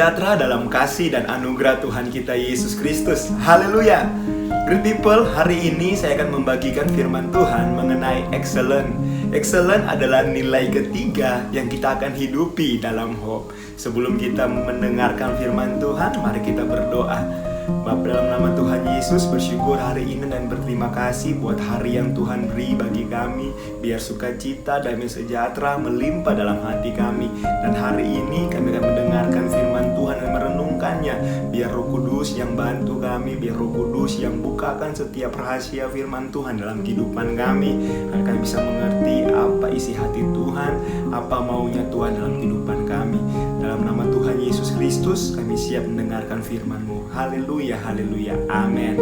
sejahtera dalam kasih dan anugerah Tuhan kita Yesus Kristus. Haleluya. Great people, hari ini saya akan membagikan firman Tuhan mengenai excellent. Excellent adalah nilai ketiga yang kita akan hidupi dalam hope. Sebelum kita mendengarkan firman Tuhan, mari kita berdoa. Bapa, dalam nama Tuhan Yesus, bersyukur hari ini dan berterima kasih buat hari yang Tuhan beri bagi kami. Biar sukacita, damai sejahtera melimpah dalam hati kami. Dan hari ini kami akan mendengarkan firman Tuhan dan merenungkannya. Biar Roh Kudus yang bantu kami, biar Roh Kudus yang bukakan setiap rahasia firman Tuhan dalam kehidupan kami. Kami bisa mengerti apa isi hati Tuhan, apa maunya Tuhan dalam kehidupan kami. Dalam nama Tuhan Yesus Kristus, kami siap mendengarkan firman-Mu. Haleluya, haleluya, amin.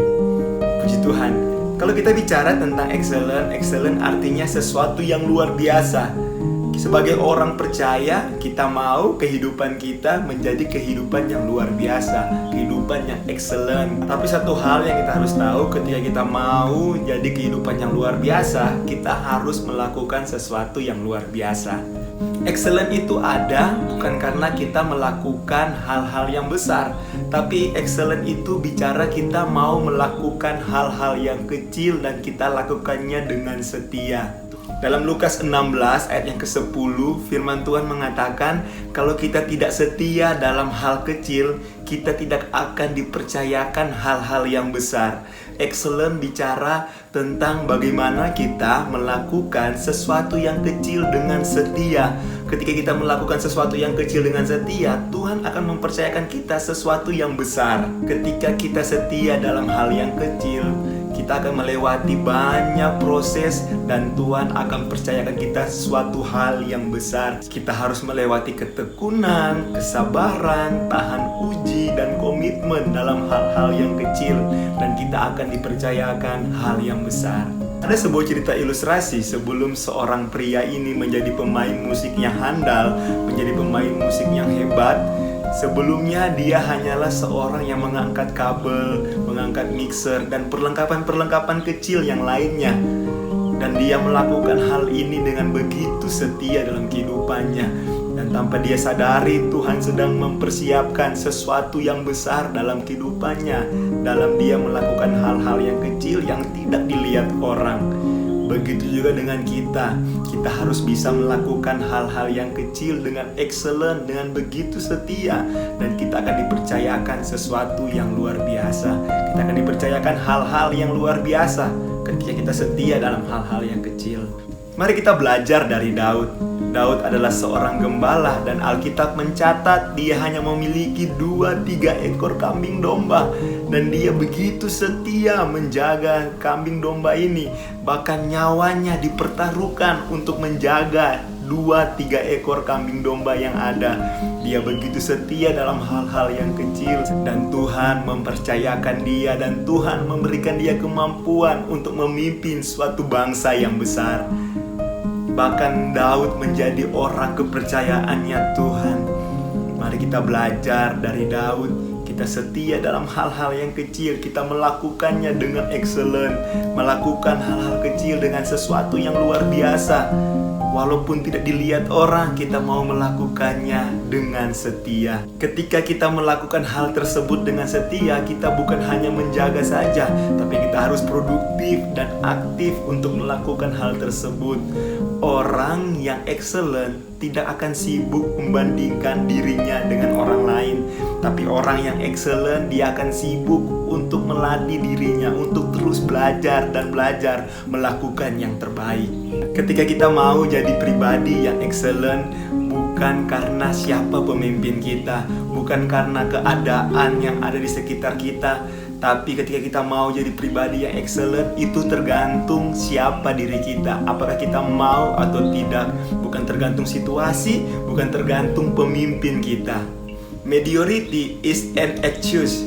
Puji Tuhan. Kalau kita bicara tentang excellent artinya sesuatu yang luar biasa. Sebagai orang percaya, kita mau kehidupan kita menjadi kehidupan yang luar biasa, kehidupan yang excellent. Tapi satu hal yang kita harus tahu, ketika kita mau jadi kehidupan yang luar biasa, kita harus melakukan sesuatu yang luar biasa. Excellent itu ada bukan karena kita melakukan hal-hal yang besar, tapi excellent itu bicara kita mau melakukan hal-hal yang kecil dan kita lakukannya dengan setia. Dalam Lukas 16 ayat yang ke-10, firman Tuhan mengatakan, kalau kita tidak setia dalam hal kecil, kita tidak akan dipercayakan hal-hal yang besar. Excellent bicara tentang bagaimana kita melakukan sesuatu yang kecil dengan setia. Ketika kita melakukan sesuatu yang kecil dengan setia, Tuhan akan mempercayakan kita sesuatu yang besar. Ketika kita setia dalam hal yang kecil, kita akan melewati banyak proses dan Tuhan akan percayakan kita suatu hal yang besar. Kita harus melewati ketekunan, kesabaran, tahan uji, dan komitmen dalam hal-hal yang kecil. Dan kita akan dipercayakan hal yang besar. Ada sebuah cerita ilustrasi sebelum seorang pria ini menjadi pemain musik yang handal, menjadi pemain musik yang hebat. Sebelumnya dia hanyalah seorang yang mengangkat kabel, mengangkat mixer, dan perlengkapan-perlengkapan kecil yang lainnya. Dan dia melakukan hal ini dengan begitu setia dalam kehidupannya. Dan tanpa dia sadari, Tuhan sedang mempersiapkan sesuatu yang besar dalam kehidupannya. Dalam dia melakukan hal-hal yang kecil yang tidak dilihat orang. Begitu juga dengan kita. Kita harus bisa melakukan hal-hal yang kecil dengan excellent, dengan begitu setia. Dan kita akan dipercayakan sesuatu yang luar biasa. Kita akan dipercayakan hal-hal yang luar biasa ketika kita setia dalam hal-hal yang kecil. Mari kita belajar dari Daud. Daud adalah seorang gembala dan Alkitab mencatat dia hanya memiliki 2-3 ekor kambing domba. Dan dia begitu setia menjaga kambing domba ini. Bahkan nyawanya dipertaruhkan untuk menjaga 2-3 ekor kambing domba yang ada. Dia begitu setia dalam hal-hal yang kecil. Dan Tuhan mempercayakan dia dan Tuhan memberikan dia kemampuan untuk memimpin suatu bangsa yang besar. Bahkan Daud menjadi orang kepercayaannya Tuhan. Mari kita belajar dari Daud. Kita setia dalam hal-hal yang kecil. Kita melakukannya dengan excellent. Melakukan hal-hal kecil dengan sesuatu yang luar biasa. Walaupun tidak dilihat orang, kita mau melakukannya dengan setia. Ketika kita melakukan hal tersebut dengan setia, kita bukan hanya menjaga saja, tapi kita harus produktif dan aktif untuk melakukan hal tersebut. Orang yang excellent tidak akan sibuk membandingkan dirinya dengan orang lain. Tapi orang yang excellent, dia akan sibuk untuk melatih dirinya, untuk terus belajar dan belajar melakukan yang terbaik. Ketika kita mau jadi pribadi yang excellent, bukan karena siapa pemimpin kita, bukan karena keadaan yang ada di sekitar kita, tapi ketika kita mau jadi pribadi yang excellent, itu tergantung siapa diri kita. Apakah kita mau atau tidak. Bukan tergantung situasi, bukan tergantung pemimpin kita. Mediocrity is an excuse.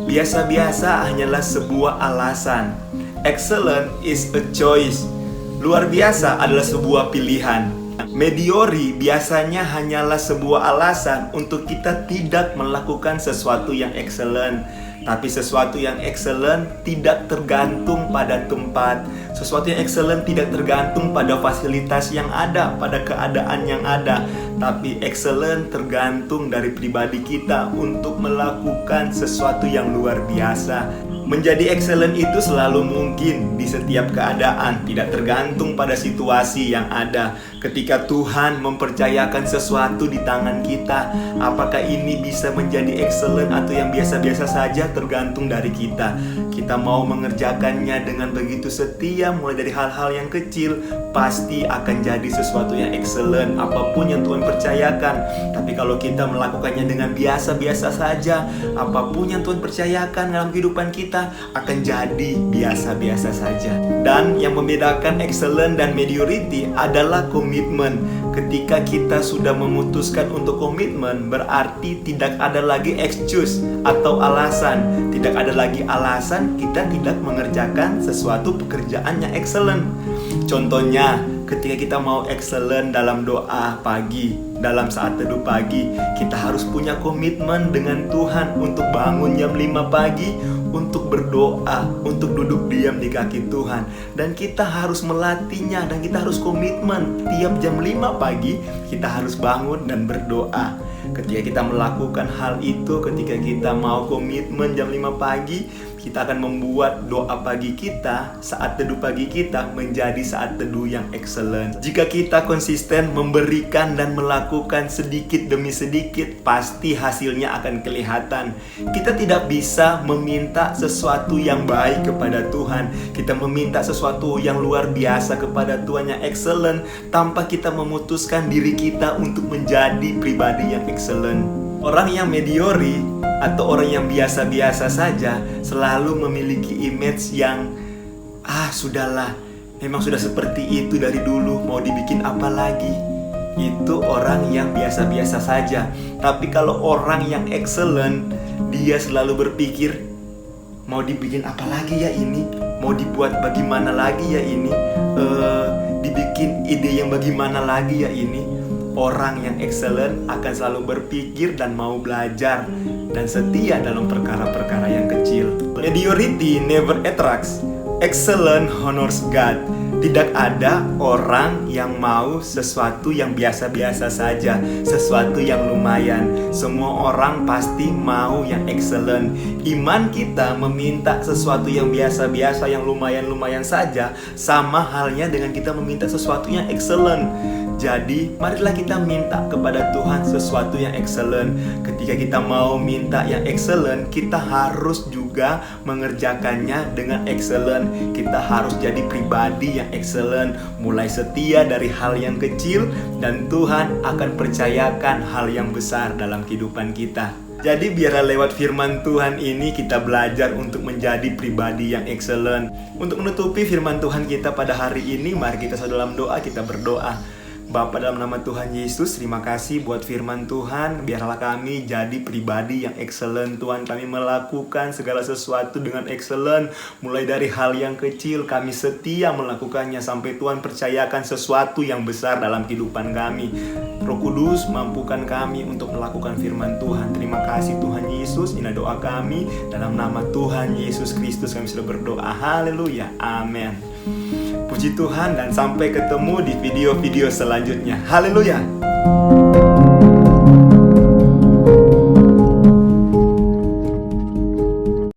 Biasa-biasa hanyalah sebuah alasan. Excellent is a choice. Luar biasa adalah sebuah pilihan. Mediocre biasanya hanyalah sebuah alasan untuk kita tidak melakukan sesuatu yang excellent. Tapi sesuatu yang excellent tidak tergantung pada tempat, Sesuatu yang excellent tidak tergantung pada fasilitas yang ada, pada keadaan yang ada, tapi excellent tergantung dari pribadi kita untuk melakukan sesuatu yang luar biasa. Menjadi excellent itu selalu mungkin di setiap keadaan, tidak tergantung pada situasi yang ada. Ketika Tuhan mempercayakan sesuatu di tangan kita, apakah ini bisa menjadi excellent atau yang biasa-biasa saja, tergantung dari kita. Kita mau mengerjakannya dengan begitu setia, mulai dari hal-hal yang kecil, pasti akan jadi sesuatu yang excellent apapun yang Tuhan percayakan. Tapi kalau kita melakukannya dengan biasa-biasa saja, apapun yang Tuhan percayakan dalam kehidupan kita akan jadi biasa-biasa saja. Dan yang membedakan excellent dan mediocrity adalah komitmen. Ketika kita sudah memutuskan untuk komitmen, berarti tidak ada lagi excuse atau alasan. Tidak ada lagi alasan kita tidak mengerjakan sesuatu pekerjaan yang excellent. Contohnya, ketika kita mau excellent dalam doa pagi, dalam saat teduh pagi, kita harus punya komitmen dengan Tuhan untuk bangun jam 5 pagi, untuk berdoa, untuk duduk diam di kaki Tuhan. Dan kita harus melatihnya, dan kita harus komitmen. Tiap jam 5 pagi, kita harus bangun dan berdoa. Ketika kita melakukan hal itu, ketika kita mau komitmen jam 5 pagi, kita akan membuat doa pagi kita, saat teduh pagi kita, menjadi saat teduh yang excellent. Jika kita konsisten memberikan dan melakukan sedikit demi sedikit, pasti hasilnya akan kelihatan. Kita tidak bisa meminta sesuatu yang baik kepada Tuhan, kita meminta sesuatu yang luar biasa kepada Tuhan yang excellent, tanpa kita memutuskan diri kita untuk menjadi pribadi yang excellent. Orang yang mediocre atau orang yang biasa-biasa saja selalu memiliki image yang sudahlah, memang sudah seperti itu dari dulu, mau dibikin apa lagi. Itu orang yang biasa-biasa saja. Tapi kalau orang yang excellent, dia selalu berpikir, mau dibikin apa lagi ya ini, mau dibuat bagaimana lagi ya ini, dibikin ide yang bagaimana lagi ya ini. Orang yang excellent akan selalu berpikir dan mau belajar dan setia dalam perkara-perkara yang kecil. Mediocrity never attracts, excellent honors God. Tidak ada orang yang mau sesuatu yang biasa-biasa saja, sesuatu yang lumayan. Semua orang pasti mau yang excellent. Iman kita meminta sesuatu yang biasa-biasa, yang lumayan-lumayan saja, sama halnya dengan kita meminta sesuatu yang excellent. Jadi, marilah kita minta kepada Tuhan sesuatu yang excellent. Ketika kita mau minta yang excellent, kita harus juga mengerjakannya dengan excellent. Kita harus jadi pribadi yang excellent, mulai setia dari hal yang kecil, dan Tuhan akan percayakan hal yang besar dalam kehidupan kita. Jadi biarlah lewat firman Tuhan ini kita belajar untuk menjadi pribadi yang excellent. Untuk menutupi firman Tuhan kita pada hari ini, mari kita dalam doa, kita berdoa. Bapa, dalam nama Tuhan Yesus, terima kasih buat firman Tuhan. Biarlah kami jadi pribadi yang excellent, Tuhan. Kami melakukan segala sesuatu dengan excellent. Mulai dari hal yang kecil, kami setia melakukannya sampai Tuhan percayakan sesuatu yang besar dalam kehidupan kami. Roh Kudus, mampukan kami untuk melakukan firman Tuhan. Terima kasih Tuhan Yesus. Ini doa kami. Dalam nama Tuhan Yesus Kristus kami sudah berdoa. Haleluya. Amin. Puji Tuhan, dan sampai ketemu di video-video selanjutnya. Haleluya.